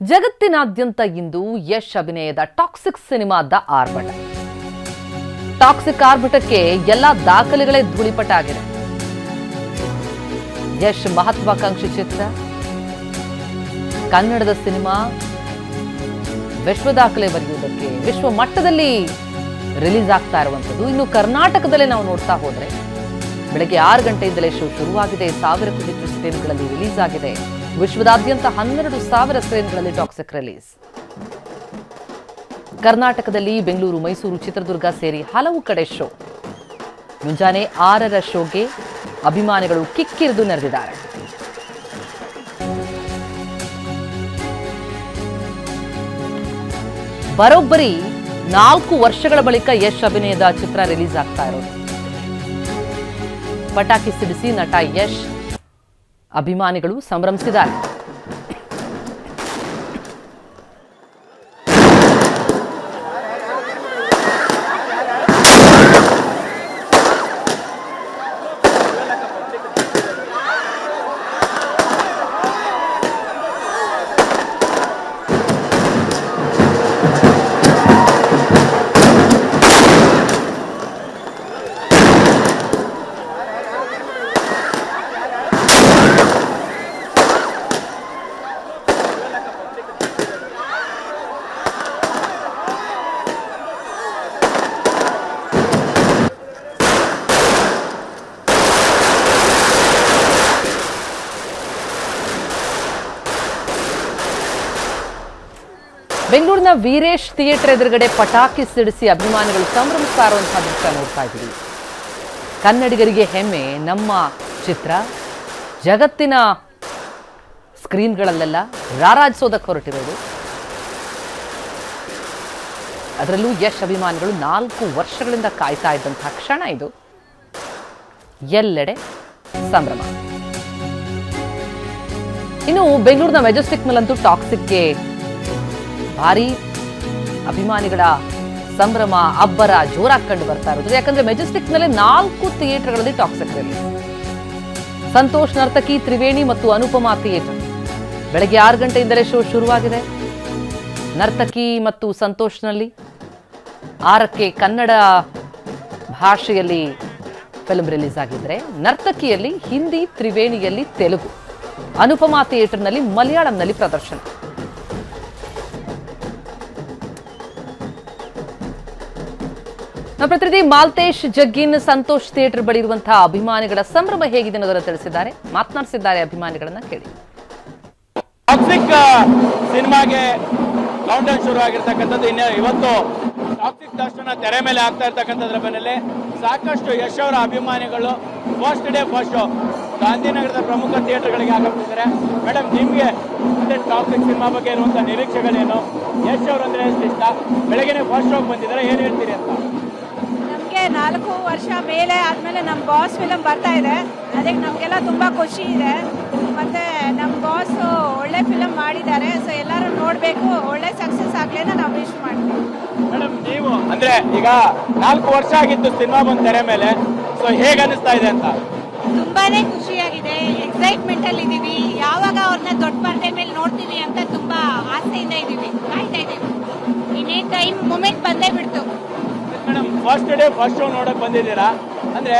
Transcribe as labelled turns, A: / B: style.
A: ಜಗತ್ತಿನಾದ್ಯಂತ ಇಂದು ಯಶ್ ಅಭಿನಯದ ಟಾಕ್ಸಿಕ್ ಸಿನಿಮಾದ ಆರ್ಭಟ. ಟಾಕ್ಸಿಕ್ ಆರ್ಭಟಕ್ಕೆ ಎಲ್ಲಾ ದಾಖಲೆಗಳೇ ಧೂಳಿಪಟ ಆಗಿದೆ. ಯಶ್ ಮಹತ್ವಾಕಾಂಕ್ಷಿ ಚಿತ್ರ, ಕನ್ನಡದ ಸಿನಿಮಾ ವಿಶ್ವ ದಾಖಲೆ ಬರೆಯುವುದಕ್ಕೆ ವಿಶ್ವ ಮಟ್ಟದಲ್ಲಿ ರಿಲೀಸ್ ಆಗ್ತಾ ಇರುವಂಥದ್ದು. ಇನ್ನು ಕರ್ನಾಟಕದಲ್ಲೇ ನಾವು ನೋಡ್ತಾ ಹೋದ್ರೆ ಬೆಳಗ್ಗೆ 6 ಗಂಟೆಯಿಂದಲೇ ಶೋ ಶುರುವಾಗಿದೆ. 1000ಕ್ಕೂ ಹೆಚ್ಚು ಸ್ಕ್ರೀನ್ಗಳಲ್ಲಿ ರಿಲೀಸ್ ಆಗಿದೆ. ವಿಶ್ವದಾದ್ಯಂತ 12,000 ಸ್ಕ್ರೀನ್ಗಳಲ್ಲಿ ಟಾಕ್ಸಿಕ್ ರಿಲೀಸ್. ಕರ್ನಾಟಕದಲ್ಲಿ ಬೆಂಗಳೂರು, ಮೈಸೂರು, ಚಿತ್ರದುರ್ಗ ಸೇರಿ ಹಲವು ಕಡೆ ಶೋ. ಮುಂಜಾನೆ 6ರ ಶೋಗೆ ಅಭಿಮಾನಿಗಳು ಕಿಕ್ಕಿರಿದು ನೆರೆದಿದ್ದಾರೆ. ಬರೋಬ್ಬರಿ 4 ವರ್ಷಗಳ ಬಳಿಕ ಯಶ್ ಅಭಿನಯದ ಚಿತ್ರ ರಿಲೀಸ್ ಆಗ್ತಾ ಇರೋದು. ಪಟಾಕಿ ಸಿಡಿಸಿ ನಟ ಯಶ್ ಅಭಿಮಾನಿಗಳು ಸಂಭ್ರಮಿಸಿದ್ದಾರೆ. ಬೆಂಗಳೂರಿನ ವೀರೇಶ್ ಥಿಯೇಟರ್ ಎದುರುಗಡೆ ಪಟಾಕಿ ಸಿಡಿಸಿ ಅಭಿಮಾನಿಗಳು ಸಂಭ್ರಮಿಸ್ತಾ ಇರುವಂತಹ ದೃಶ್ಯ ನೋಡ್ತಾ ಇದ್ದೀವಿ. ಕನ್ನಡಿಗರಿಗೆ ಹೆಮ್ಮೆ, ನಮ್ಮ ಚಿತ್ರ ಜಗತ್ತಿನ ಸ್ಕ್ರೀನ್ಗಳಲ್ಲೆಲ್ಲ ರಾರಾಜಿಸೋದಕ್ಕೆ ಹೊರಟಿರೋದು. ಅದರಲ್ಲೂ ಯಶ್ ಅಭಿಮಾನಿಗಳು 4 ವರ್ಷಗಳಿಂದ ಕಾಯ್ತಾ ಇದ್ದಂತಹ ಕ್ಷಣ ಇದು. ಎಲ್ಲೆಡೆ ಸಂಭ್ರಮ. ಇನ್ನು ಬೆಂಗಳೂರಿನ ಮೆಜೆಸ್ಟಿಕ್ನಲ್ಲಂತೂ ಟಾಕ್ಸಿಕ್ಗೆ ಭಾರಿ ಅಭಿಮಾನಿಗಳ ಸಂಭ್ರಮ, ಅಬ್ಬರ ಜೋರಾಗಿ ಕಂಡು ಬರ್ತಾ ಇರೋದು. ಯಾಕಂದ್ರೆ ಮೆಜೆಸ್ಟಿಕ್ನಲ್ಲಿ 4 ಥಿಯೇಟರ್ಗಳಲ್ಲಿ ಟಾಕ್ಸಿಕ್ ರಿಲೀಸ್. ಸಂತೋಷ್ ನರ್ತಕಿ, ತ್ರಿವೇಣಿ ಮತ್ತು ಅನುಪಮಾ ಥಿಯೇಟರ್. ಬೆಳಗ್ಗೆ 6 ಗಂಟೆಯಿಂದಲೇ ಶೋ ಶುರುವಾಗಿದೆ. ನರ್ತಕಿ ಮತ್ತು ಸಂತೋಷ್ನಲ್ಲಿ 6ಕ್ಕೆ ಕನ್ನಡ ಭಾಷೆಯಲ್ಲಿ ಫಿಲ್ಮ್ ರಿಲೀಸ್ ಆಗಿದ್ರೆ, ನರ್ತಕಿಯಲ್ಲಿ ಹಿಂದಿ, ತ್ರಿವೇಣಿಯಲ್ಲಿ ತೆಲುಗು, ಅನುಪಮಾ ಥಿಯೇಟರ್ನಲ್ಲಿ ಮಲಯಾಳಂನಲ್ಲಿ ಪ್ರದರ್ಶನ. ನಮ್ಮ ಪ್ರತಿನಿಧಿ ಮಾಲ್ತೇಶ್ ಜಗ್ಗಿನ್ ಸಂತೋಷ್ ಥಿಯೇಟರ್ ಬಳಿ ಇರುವಂತಹ ಅಭಿಮಾನಿಗಳ ಸಂಭ್ರಮ ಹೇಗಿದೆ ಅನ್ನೋದನ್ನು ತಿಳಿಸಿದ್ದಾರೆ. ಮಾತನಾಡಿಸಿದ್ದಾರೆ ಅಭಿಮಾನಿಗಳನ್ನ ಕೇಳಿ.
B: ಟಾಕ್ಸಿಕ್ ಸಿನಿಮಾಗೆ ಕೌಂಟೌನ್ ಶುರು ಆಗಿರ್ತಕ್ಕಂಥದ್ದು. ಇವತ್ತು ಟಾಕ್ಸಿಕ್ ದರ್ಶನ ತೆರೆ ಮೇಲೆ ಆಗ್ತಾ ಇರ್ತಕ್ಕಂಥದ್ರ ಬೆನ್ನಲ್ಲೇ ಸಾಕಷ್ಟು ಯಶ್ ಅವರ ಅಭಿಮಾನಿಗಳು ಫಸ್ಟ್ ಡೇ ಫಸ್ಟ್ ಶೋ ಗಾಂಧಿನಗರದ ಪ್ರಮುಖ ಥಿಯೇಟರ್ಗಳಿಗೆ ಆಗಮಿಸಿದ್ದಾರೆ. ಮೇಡಮ್, ನಿಮ್ಗೆ ಮತ್ತೆ ಟಾಕ್ಸಿಕ್ ಸಿನಿಮಾ ಬಗ್ಗೆ ಇರುವಂತಹ ನಿರೀಕ್ಷೆಗಳೇನು? ಯಶ್ ಅವರು ಅಂದ್ರೆ ಎಷ್ಟು ಇಷ್ಟ? ಬೆಳಗ್ಗೆ ಫಸ್ಟ್ ಶೋಗೆ ಬಂದಿದ್ದಾರೆ, ಏನ್ ಹೇಳ್ತೀರಿ ಅಂತ?
C: 4 ವರ್ಷ ಮೇಲೆ ಆದ್ಮೇಲೆ ನಮ್ಮ ಬಾಸ್ ಫಿಲಮ್ ಬರ್ತಾ ಇದೆ. ಅದಕ್ಕೆ ನಮಗೆಲ್ಲ ತುಂಬಾ ಖುಷಿ ಇದೆ. ಮತ್ತೆ ನಮ್ಮ ಬಾಸ್ ಒಳ್ಳೆ ಫಿಲಮ್ ಮಾಡಿದ್ದಾರೆ. ಸೊ ಎಲ್ಲರೂ ನೋಡ್ಬೇಕು, ಒಳ್ಳೆ ಸಕ್ಸಸ್ ಆಗ್ಲಿ ಅಂತ ನಾವು ವಿಶ್ ಮಾಡ್ತೀವಿ.
B: ಮೇಡಮ್, ನೀವು ಅಂದ್ರೆ ಈಗ 4 ವರ್ಷ ಆಗಿತ್ತು ಸಿನಿಮಾ ಬಂದ ತೆರೆ ಮೇಲೆ, ಸೊ ಹೇಗೆ ಅನಿಸ್ತಾ ಇದೆ ಅಂತ?
C: ತುಂಬಾನೇ ಖುಷಿಯಾಗಿದೆ, ಎಕ್ಸೈಟ್ಮೆಂಟ್ ಅಲ್ಲಿ ಇದೀವಿ. ಯಾವಾಗ ಅವ್ರನ್ನ ದೊಡ್ಡ ಪರದೆ ಮೇಲೆ ನೋಡ್ತೀವಿ ಅಂತ ತುಂಬಾ ಆಸೆಯಿಂದ ಇದೀವಿ, ಕಾಯ್ತಾ ಇದೀವಿ. ಇನ್ನೇನ್ ಟೈಮ್ ಮೂಮೆಂಟ್ ಬಂದೇ ಬಿಡ್ತು.
B: Madam, first day first show ನೋಡಕ್ ಬಂದಿದ್ದೀರಾ ಅಂದ್ರೆ